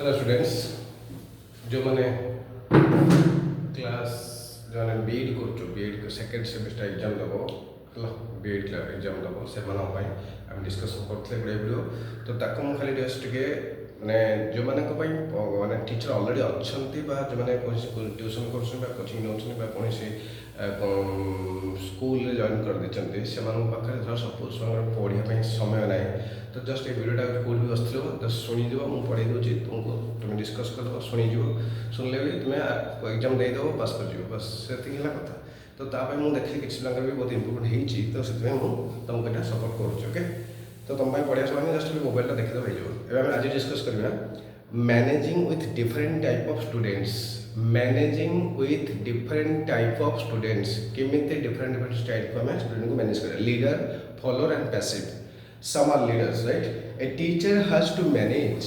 Hello students जो मैंने class जो मैंने बीएड कर बीएड सेकेंड सेमिस्टर एग्जाम देव है बीएड एग्जाम देव से आम डिस्कसन करते गुड़े वीडियो तो ताको मु खाली जस्ट टे मैंने जो मैंने टीचर अलरेडी अच्छा जो मैंने ट्यूशन कर कोचिंग नौ कौन स्कूल जॉइन कर देते से पाखे सपोज पढ़ाई समय ना तो जस्ट ये वीडियोटा कौट भी बस जस्ट शुणीद मुझे पढ़े दूसरी तुमको तुम्हें डिस्कस करदेव शुणीज शुणिले भी तुम्हें एग्जाम देदेव पास कर बस से कथा तो ताप मुझे देखिए किसी पिला भी बहुत इम्प्रूवमेंट होती तो से तुमको यहाँ सपोर्ट करुच्चे ओके तो तुम पढ़ा समय जस्ट मोबाइल देखीदेव हो आज डिस्कस करवा managing with different type of students managing with different type of students केमी डिफरेंट डिफरेंट टाइप को स्टूडेंट को मैनेज करें leader follower and passive some are leaders, right? A teacher has to manage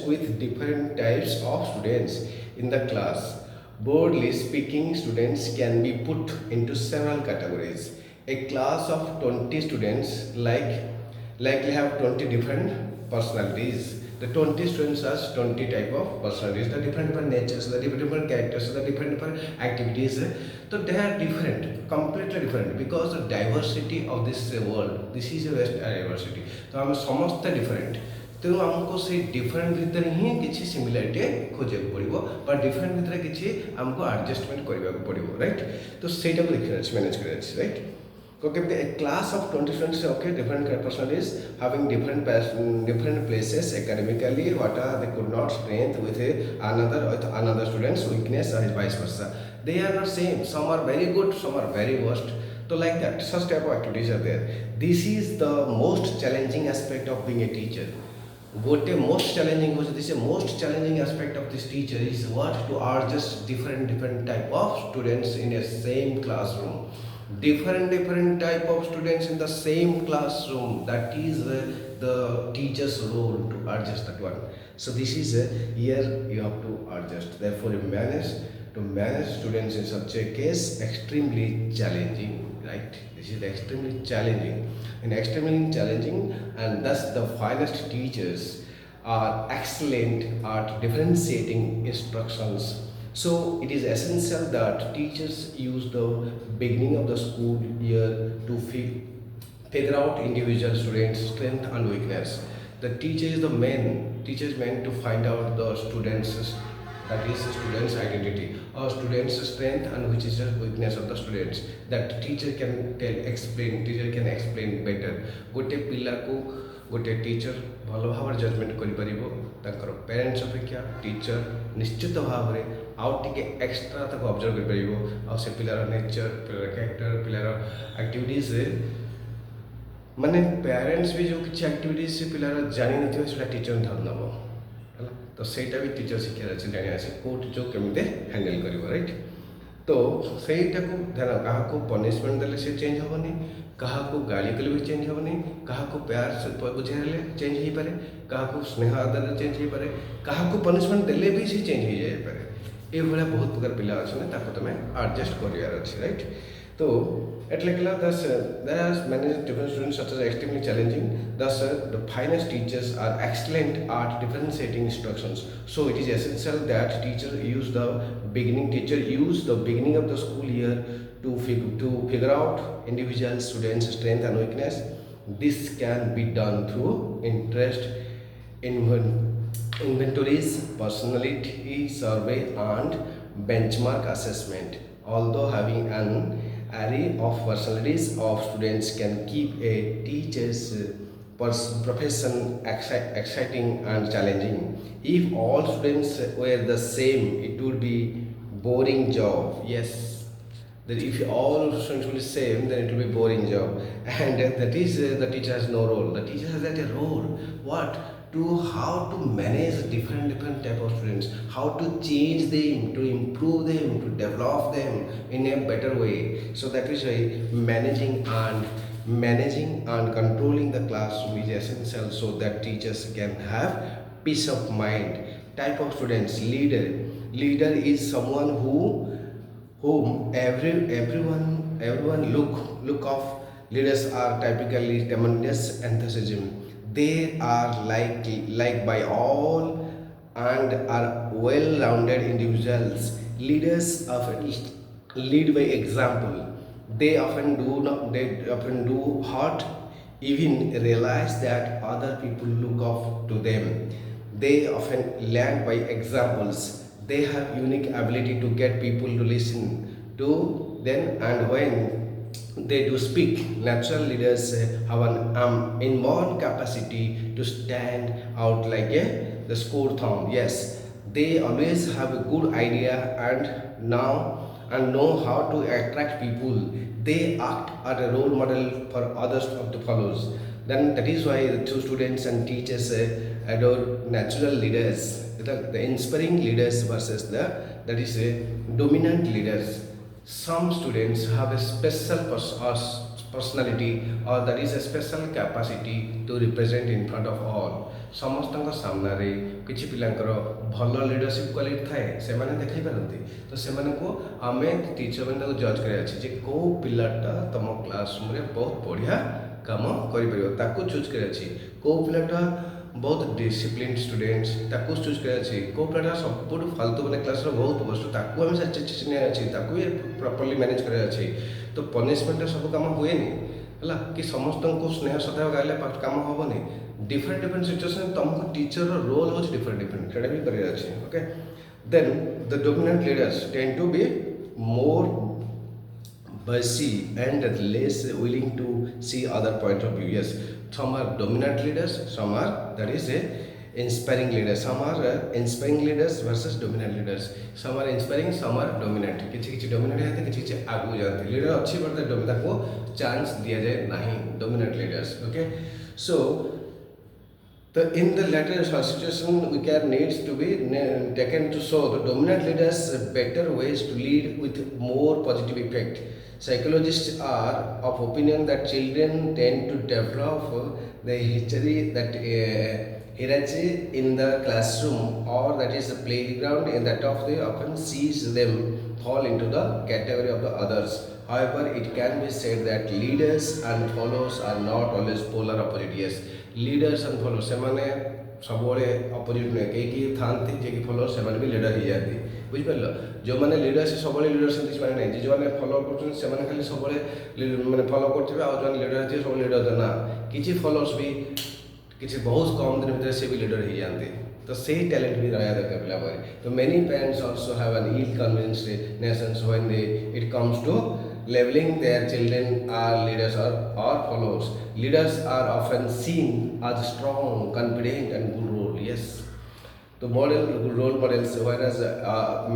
with different types of students in the class. Broadly speaking, students can be put into several categories. A class of 20 students likely have 20 different personalities. The 20 students has 20 type of personalities, the different natures, the different characters, the different activities. So they are different, completely different, because the diversity of this world, this is a best diversity. तो हम समस्त different. तेणु आमको से different भितर ही किसी similarity खोजा पड़ो डिफरेंट भितर किसी आमको एडजस्टमेंट करने पड़ो राइट तो सहीटा को देखिए मैनेज कर right okay a class of 20 students okay different personalities having different places academically what are they could not strength with another students weakness or vice versa they are not same some are very good some are very worst so like that such type of activities are there this is the most challenging aspect of being a teacher गोटे most challenging हो this most challenging aspect of this teacher is what to adjust different type of students in a same classroom different type of students in the same classroom that is the teacher's role to adjust that one so this is here you have to adjust therefore to manage students in such a case extremely challenging right this is extremely challenging and thus the finest teachers are excellent at differentiating instructions so it is essential that teachers use the beginning of the school year to figure out individual students strength and weakness the teacher is meant to find out the students that is students identity or students strength and which is the weakness of the students that teacher can explain better gote pila ko gote teacher भल भाव judgement कर parents अपेक्षा teacher निश्चित भाव में आउ टे extra तक ऑब्जर्व कर से पिलार नेचर पिलार कैरेक्टर पिलार एक्टिविटीज माने पेरेंट्स भी जो किसी एक्टिविटीज से पिलार जानी ना टीचर ध्यान नब तो सहीटा भी टीचर शिखार अच्छे जाना कौट जो केमी हैंडल कर राइट तो सहीटा को ध्यान क्या पनिशमेंट देले से चेंज हेनी क्या गाली कले भी चेंज हेनी क्या प्यार से बुझे चेंज हो पारे क्या स्नेह आदर चेंज हो पारे क्या पनिशमेंट देले भी सी चेंज हो जाए ये बहुत प्रकार पिला अच्छा तुम्हें एडजस्ट करार अच्छे राइट तो एटले thus there are many different students such as extremely challenging thus the finest teachers are excellent at differentiating instructions so it is essential that teacher use the beginning of the school year to figure out individual students strength and weakness this can be done through interest inventories personality survey and benchmark assessment although having an array of personalities of students can keep a teacher's profession exciting and challenging. If all students were the same, it would be boring job. Yes, that if all students will be same, then it will be boring job. And the teacher has no role. The teacher has that a role. What? To how to manage different type of students, how to change them, to improve them, to develop them in a better way. So that is why managing and controlling the classroom is essential so that teachers can have peace of mind. Type of students, leader is someone whom everyone look of. Leaders are typically tremendous enthusiasm. They are like by all and are well-rounded individuals. Leaders often lead by example. They often do hurt, even realize that other people look up to them. They often learn by examples. They have unique ability to get people to listen to them, and when they do speak, natural leaders have an inborn capacity to stand out like the score thumb. Yes, they always have a good idea and know how to attract people. They act as a role model for others to follow. Then that is why the two students and teachers adore natural leaders. The inspiring leaders versus the that is a dominant leaders. Some students have a special personality or that is a special capacity to represent in front of all. ସମସ୍ତଙ୍କ ସାମ୍ନାରେ କିଛି ପିଲାଙ୍କର ଭଲ leadership quality ଥାଏ, ସେମାନେ ଦେଖାଇ ପାରନ୍ତି। ତ ସେମାନଙ୍କୁ ଆମେ ଟିଚର ମାନେ ତାକୁ ଜଜ୍ କରିବା ଅଛି ଯେ କେଉଁ ପିଲାଟା ତମ କ୍ଲାସରୁମ୍ରେ ବହୁତ ବଢ଼ିଆ କାମ କରିପାରିବ, ତାକୁ ଚୁଜ୍ କରିବା ଅଛି। କେଉଁ ପିଲାଟା ବହୁତ ଡିସିପ୍ଲିନ୍ ଷ୍ଟୁଡେଣ୍ଟସ୍, ତାକୁ ଚୁଜ୍ କରିବା ଅଛି। କେଉଁ ପିଲାଟା ସବୁଠୁ ଫାଲତୁ ମାନେ କ୍ଲାସ୍ର ବହୁତ ବস্তୁ, ତାକୁ ଆମେ ଚିହ୍ନିବାର ଅଛି, ତାକୁ ବି ପ୍ରପରଲି ମ୍ୟାନେଜ୍ କରିବାର ଅଛି। ତ ପନିସମେଣ୍ଟରେ ସବୁ କାମ ହୁଏନି ହେଲା କି ସମସ୍ତଙ୍କୁ ସ୍ନେହ ଶ୍ରଦ୍ଧା ଗାଇଲେ କାମ ହେବନି। डिफरेंट डिफरेंट सिचुएशन तुमको टीचर रोल हो डिफरेंट डिफरेंट सेटा भी करियर अछि। Okay, then the dominant leaders tend to be more busy and less willing to see other point of view. Yes, some are dominant leaders, some are that is a inspiring leaders. Some are inspiring leaders versus dominant leaders. Some are inspiring, some are dominant. किछि किछि dominant है किछि किछि आगु जाते leader अच्छी but dominant को chance दिया जाए नहीं dominant leaders. Okay, so in the latter situation, we can needs to be taken to show the dominant leaders better ways to lead with more positive effect. Psychologists are of opinion that children tend to develop the hierarchy in the classroom or that is the playground, and that of they often sees them fall into the category of the others. However, it can be said that leaders and followers are not always polar opposite. Yes, leaders and followers सेमाने सबोले opposite नुहे कई थांती जे कि followers सेमाने भी leader ही जाती। बुझ पारल, जो माने लीडर से सबोले लीडर से माने नहीं, जो माने फॉलो करछन सेमाने खाली सबोले माने फॉलो करथिबे आ जो लीडर जे सब लीडर ना, किछि फॉलोअर्स भी किछि बहुत कम दिन भीतर से भी लीडर ही जानते। तो सही टैलेंट भी रहा दरकार पिला पारे। तो many parents also have an ill convinced notions when they it comes to labeling their children are leaders or followers. Leaders are often seen as strong, confident and good role. Yes, the role models, whereas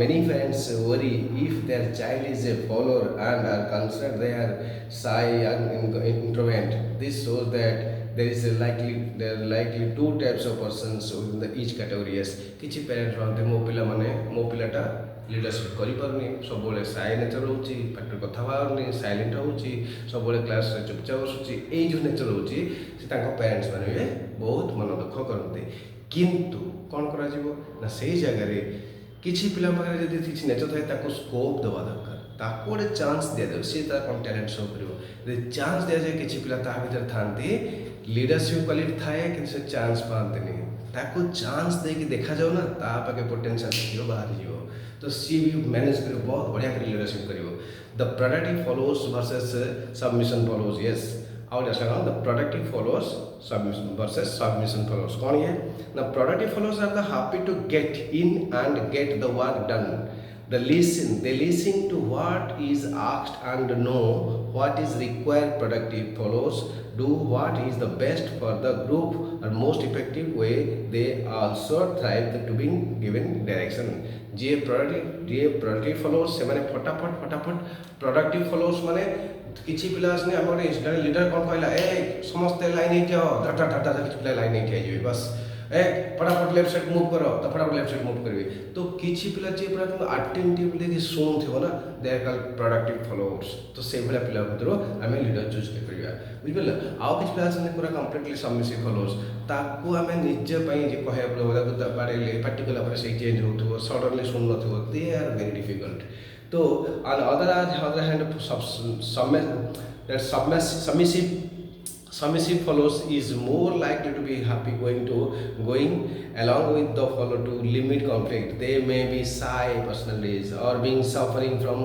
many parents worry if their child is a follower and are considered they are shy and introvert. This shows that there are likely two types of persons within each category. Yes, किछि parents भावते मो पिला माने मो पिलाटा leadership करिपारनी, सबोले साइ nature होची, पाटर कथा बारनी, silent होची, सबोले class रे चुपचाप बसुची, एई जो नेचर होची से ताको पेरेंट्स माने बहुत मन दुख करते। किंतु कोन करा जीवो ना सेही जगह रे किछि पिला पाखरे जदि किछि नेचर थाए ताको स्कोप देवा दरकार, ताको गोटे चांस दिया दे, से तार कोन टैलेंट शो करिवो। जदि चांस दिया जाए किछि पिला ता भीतर थांती लीडरशिप क्वालिटी थाए कि से चांस पाते नहीं, ताको चांस दे कि देखा जाओ ना ता पाके पोटेंशियल जीरो बाहर जीवो। तो सी भी मैनेज करो बहुत बढ़िया कर लीडरशिप करिवो। The productive followers versus submission followers. Yes, और ऐसा the productive followers submission versus submission followers कौन है ना? Productive followers are the happy to get in and get the work done. They listen to what is asked and know what is required. Productive followers do what is the best for the group or most effective way. They also thrive to being given direction. J productive followers से माने फटाफट productive followers माने किछि पिलास ने हमर instant leader कोन कहला ए समस्त line हे जाओ डाटा डाटा किछि पिला लाइन हे जाइबे बस ए फटाफट लेफ्ट साइड मूव करो तो फटाफट लेफ्ट साइड मूव करबे। तो किछि पिला जे पूरा तुम अटेंटिवली कि सुन थिबो ना they are called productive followers. तो से भला पिला भीतर आमे लीडर चूज के करिया। बुझिबेला आउ किछि पिला से पूरा कंप्लीटली सबमिसिव फोलोअर्स ताकू आमे निजे पई जे कहे बोला तो बारे पार्टिकुलर पर से चेंज होथो सडनली सुन नथो, दे आर वेरी डिफिकल्ट। तो on other hand submissive submissive follows is more likely to be happy going along with the follow to limit conflict. They may be shy personalities or being suffering from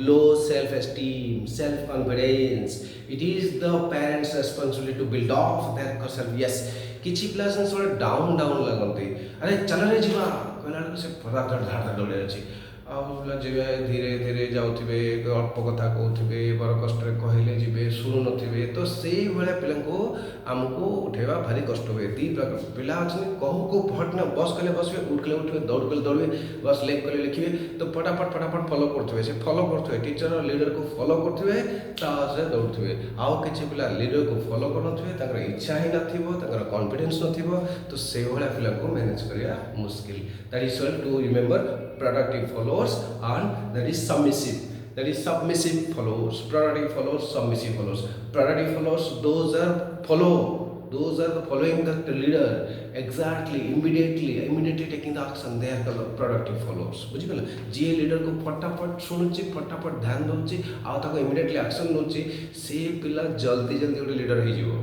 low self-esteem, self-confidence. It is the parents responsibility to build off their self. Yes, କିଛି ପିଲା ସେମିତି ସବୁବେଳେ down ଲାଗନ୍ତି, ଆରେ ଚାଲରେ ଯିବା କହିଲା ବେଳକୁ ସେ ଧାଡ଼ ଧାଡ଼ ଦୌଡ଼ି ଅଛି। ଆଉ ପିଲା ଯିବେ ଧୀରେ ଧୀରେ ଯାଉଥିବେ, ଅଳ୍ପ କଥା କହୁଥିବେ, ବଡ଼ କଷ୍ଟରେ କହିଲେ ଯିବେ, ଶୁଣୁନଥିବେ। ତ ସେଇଭଳିଆ ପିଲାଙ୍କୁ ଆମକୁ ଉଠେଇବା ଭାରି କଷ୍ଟ ହୁଏ। ଦୁଇ ପ୍ରକାର ପିଲା ଅଛନ୍ତି, କହୁ କହୁ ଫଟନା ବସ୍ କଲେ ବସିବେ, ଉଠ କଲେ ଉଠିବେ, ଦୌଡ଼ କଲେ ଦୌଡ଼ିବେ, ବସ୍ ଲେଖ କଲେ ଲେଖିବେ। ତ ଫଟାଫଟ ଫଲୋ କରୁଥିବେ, ସେ ଫଲୋ କରୁଥିବେ, ଟିଚର ଲିଡରକୁ ଫଲୋ କରୁଥିବେ, ତା ସହ ଦୌଡ଼ୁଥିବେ। ଆଉ କିଛି ପିଲା ଲିଡରକୁ ଫଲୋ କରୁନଥିବେ, ତାଙ୍କର ଇଚ୍ଛା ହିଁ ନଥିବ, ତାଙ୍କର କନଫିଡେନ୍ସ ନଥିବ। ତ ସେଇଭଳିଆ ପିଲାଙ୍କୁ ମ୍ୟାନେଜ କରିବା ମୁସ୍କିଲ। That is well two remember productive followers and that is submissive. That is submissive followers. Productive followers, submissive followers. Productive followers, those are the following the leader exactly, immediately taking the action. They are the productive followers. बुझिगला जे leader को फटाफट शुणुची, फटाफट ध्यान दउची, आ ताको immediately action नउची, से पिला जल्दी गोटे लीडर हो जिवो।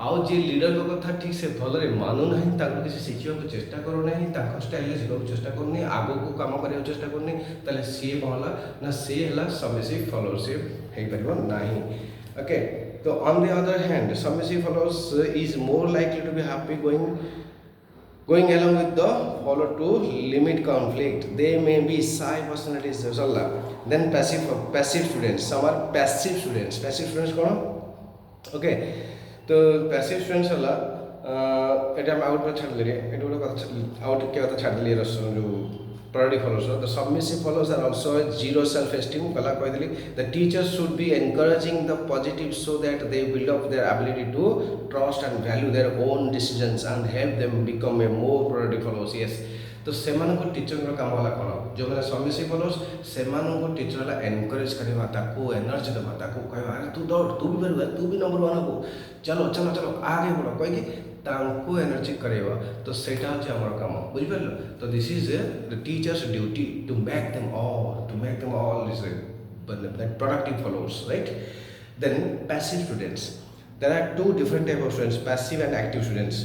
आउ जे लीडर को कथा ठीक से भलरे मानु नहीं, ताको किसी शिखिया को चेष्टा करू नहीं, ताको स्टाइल रे जीवा को चेष्टा करू नहीं, आगो को काम करिया चेष्टा करू नहीं, ताले सी कहला ना से हला सबमिसिव फॉलोअरशिप हे परिबो नाही। ओके, तो on the other hand submissive followers is more likely to be happy going along with the follow to limit conflict. They may be shy personalities. Then passive students. Some are passive students. Passive students कौन? Okay, तो passive students हला एटा हम out पर छाड़ ले रे, एटा गोटे कथा आउट के कथा छाड़ ले रस जो productive followers. The submissive followers are also zero self esteem कला कह देली। The teachers should be encouraging the positive so that they build up their ability to trust and value their own decisions and help them become a more productive followers. Yes, तो सेमानको teacher काम होला कौन, जो मैंने submissive followers सेमानको teacher होला encourage करवा, ताको एनर्जी देवा, ताको कहवा अरे तू दौड़, तू भी बढ़, तू भी नंबर 1 हो, चलो चलो चलो आगे बढ़ कह तांको एनर्जी करवा। तो सेटा होचे हमर काम, बुझि परलो। तो this is the teacher's duty to make them all this that productive followers, right. Then passive students, there are two different type of students, passive and active students.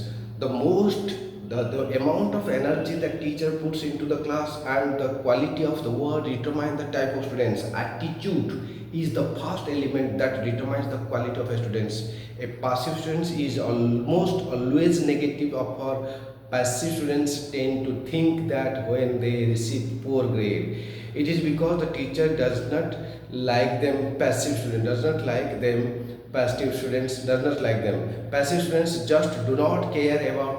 The amount of energy that teacher puts into the class and the quality of the work determine the type of students. Attitude is the first element that determines the quality of a students. A passive student is almost always negative, or passive students tend to think that when they receive poor grade, it is because the teacher does not like them. Passive students does not like them. Passive students just do not care about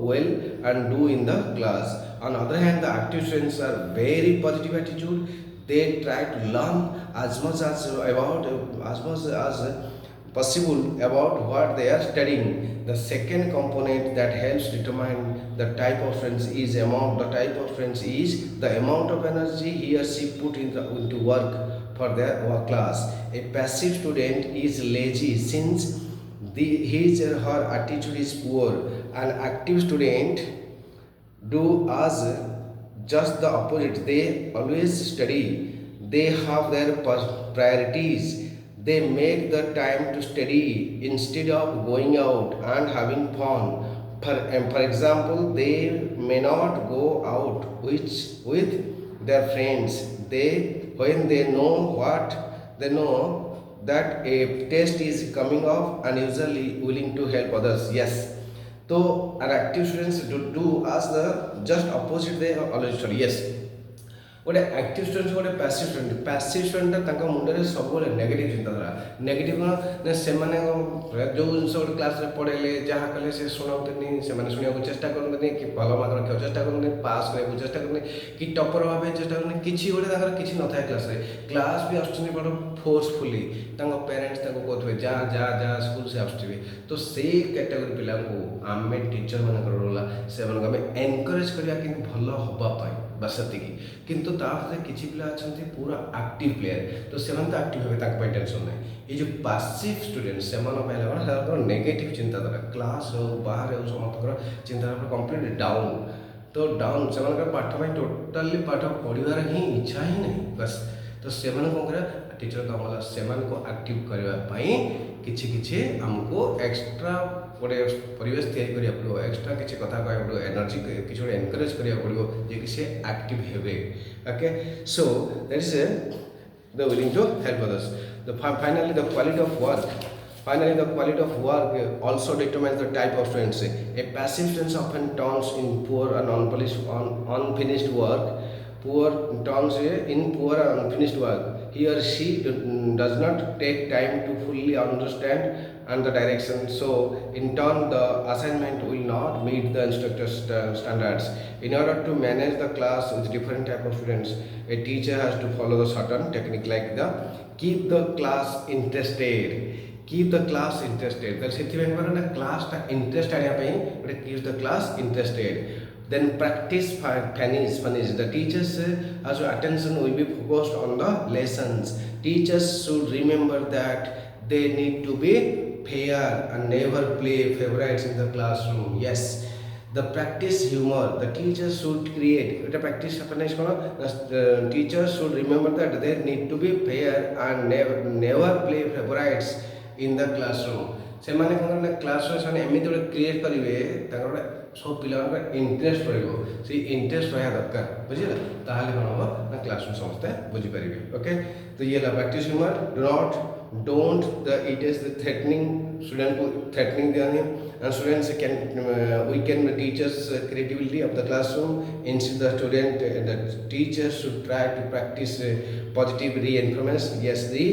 well and do in the class. On the other hand, the active students are very positive attitude. They try to learn as much as possible about what they are studying. The second component that helps determine the type of students is the amount of energy he or she put into work for their work class. A passive student is lazy since his or her attitude is poor. An active student do as just the opposite. They always study. They have their priorities. They make the time to study instead of going out and having fun. For example, they may not go out with their friends. When they know that a test is coming up and usually willing to help others. Yes, so an active students do as the just opposite, they always study. Yes, गोटे active student गोटे passive student तांका मुंडे सब negative चिंताधारा। Negative कौन से जो जिन गोटे class पढ़ेले जहाँ कले से शुणाऊनी, से शुणा चेष्टा करते कि भल मार्क रखा चेष्टा करते, पास करने चेष्टा करते कि टपर हाँ चेष्टा करते, किसी गोटे किसी न था क्लास भी आस बड़ फोर्सफुली पेरेन्ट्स कहते जा जा जा स्कूल से आसुवे। तो से कैटेगोरी पिला आम टीचर मान रोल से एनकरेज करवा कि भल हाँपाई बस से किंतु किसी पिला अच्छा पूरा एक्टिव प्लेयर। तो से एक्टिव हे टेंशन ना। ये जो पैसिव स्टूडेंट्स से नेगेटिव चिंताधारा क्लास हो बाहर हो समस्त चिंताधारा कंप्लीट डाउन। तो डाउन से पाठ टोटाली पाठ पढ़ार ही इच्छा ही नहीं बस। तो से कौन कर टीचर काम से एक्टिव करने किछि किछि हमको एक्स्ट्रा गोटे परिवेश तैयारी करिया पड़ो एक्स्ट्रा किछि कथा कहया पड़ो एनर्जी किछि गोटे एनकरेज करिया पड़ो जे कि से एक्टिव हेबे okay so that is the willing to help others finally the quality of work Finally, the quality of work also determines the type of students. A passive student often turns in poor and unfinished work. Poor turns in poor and unfinished work. He or she does not take time to fully understand and the direction. So, in turn, the assignment will not meet the instructor's standards. In order to manage the class with different type of students, a teacher has to follow the certain technique like the keep the class interested. Keep the class interested. Then ସେଥିପାଇଁ କ'ଣ ନା କ୍ଲାସ୍ଟା interest ଆଣିବା ପାଇଁ ଗୋଟେ keep the class interested. Then practice finish. The teachers attention will be focused on the lessons. Teachers should remember that they need to be fair and never play favorites in the classroom. Yes. The practice humor. The teachers should create. The practice finish the teachers should remember that they need to be fair and never play favorites in the classroom. ସେମାନେ କ'ଣ ନା କ୍ଲାସରେ ସେମାନେ ଏମିତି ଗୋଟେ create କରିବେ ତାଙ୍କର ଗୋଟେ ସବୁ ପିଲାମାନଙ୍କର ଇଣ୍ଟରେଷ୍ଟ ରହିବ ସେଇ ଇଣ୍ଟରେଷ୍ଟ ରହିବା ଦରକାର ବୁଝିଲେ ତାହେଲେ କ'ଣ ହେବ ନା କ୍ଲାସରୁମ୍ ସମସ୍ତେ ବୁଝିପାରିବେ ଓକେ ତ ଇଏ ହେଲା practice humour don't it is the threatening ଷ୍ଟୁଡେଣ୍ଟକୁ ଥ୍ରେଟନିଂ ଦିଅନି and students can weaken the teachers creativity of the classroom instead the teachers should try to practice positive reinforcement yes the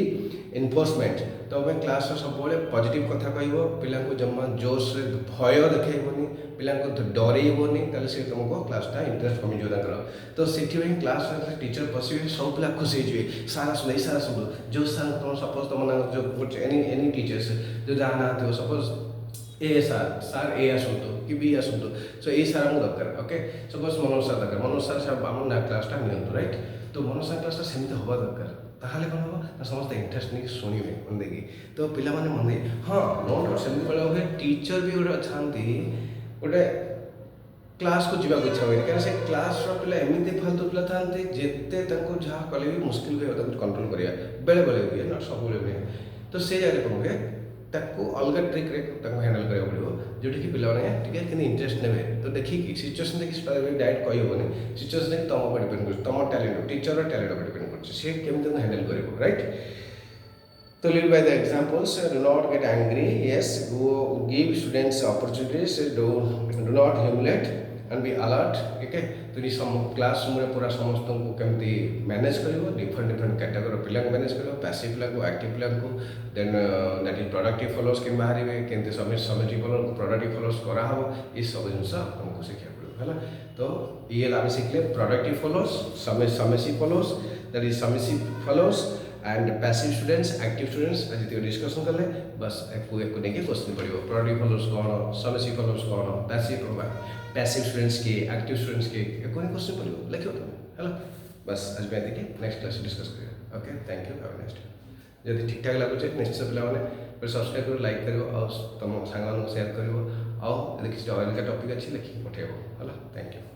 enforcement तो मैं class सब positive कथा कह पिला जमा जोश भय देखनी पिला डरइबनी से तुमको क्लासटा इंटरेस्ट कमिज तो से क्लास टीचर पशे सब पिला खुशी हो सार आसुन सार आसु जो सार तुम सपोज तुम जो एनी टीचर्स जो जहाँ ना सपोज ए सार ए आसतु कि बी आसतु सो ए सार आमको दरकार ओके सपोज मनोज सार दरकार मनोज सार आम क्लासटा नियंतु राइट तो मनोज सार क्लासटा सेमती हवा दरकार ताहले कौन हम ना समस्त इंटरेस्ट नहीं शुणवे मन देखी तो पिला माने मन देखी हाँ नो डाउट सेमती बेला हुए टीचर भी गोटे अच्छा गोटे क्लास को जावाक इच्छा हुए कहीं से क्लास पिला एमती फालतू पिला था जिते जहाँ कले भी मुस्किल हुए कंट्रोल करा बेले बेले हुए ना सब हुए तो से जगह कौन हुए ताको अलग ट्रिक्रे हैंडल करा पड़ो जोटि कि पे इंटरेस्ट ने तो देखिए सिचुएसन देखिए डायरेक्ट कहबनी सिचुएसन देखिए तुम पर डिपेंड कर तुम टैलेंट टीचर टैलेंट पर डिपेंड कर केमी हैंडल कर राइट तो lead by the examples do not get angry yes go give students opportunities do not humiliate and be alert okay तो क्लासरूम में पूरा समस्त को केमती मैनेज कर डिफरेंट कैटेगरी पिला मैनेज कर पैसिव पिला एक्टिव पिला then that is productive followers के बाहर केमती समेटिव फॉलोअर्स प्रोडक्टिव फॉलोअर्स करा हो ये सब जिन तुमको शिखा पड़ो है तो ये आम शिखले productive followers submissive followers that is submissive followers and passive students active students जी डिस्कसन कले बस एक नहीं क्वेश्चन पड़ो प्रोडक्टिव फॉलोअर्स कौन समेसिव फॉलोअर्स कौन पैसिव स्टूडेंट्स के एक्टिव स्टूडेंट्स के एक क्वेश्चन पड़ो लिखो तुम है बस आज मैं देखिए नेक्स्ट क्लास डिस्कस करिए okay thank you have next जब ठीक ठाक लगुचे निश्चय पे सब्सक्राइब कर लाइक कर तुम सांग शेयर कर किसी अलग टॉपिक अच्छी लिखिक पठेब है थैंक यू।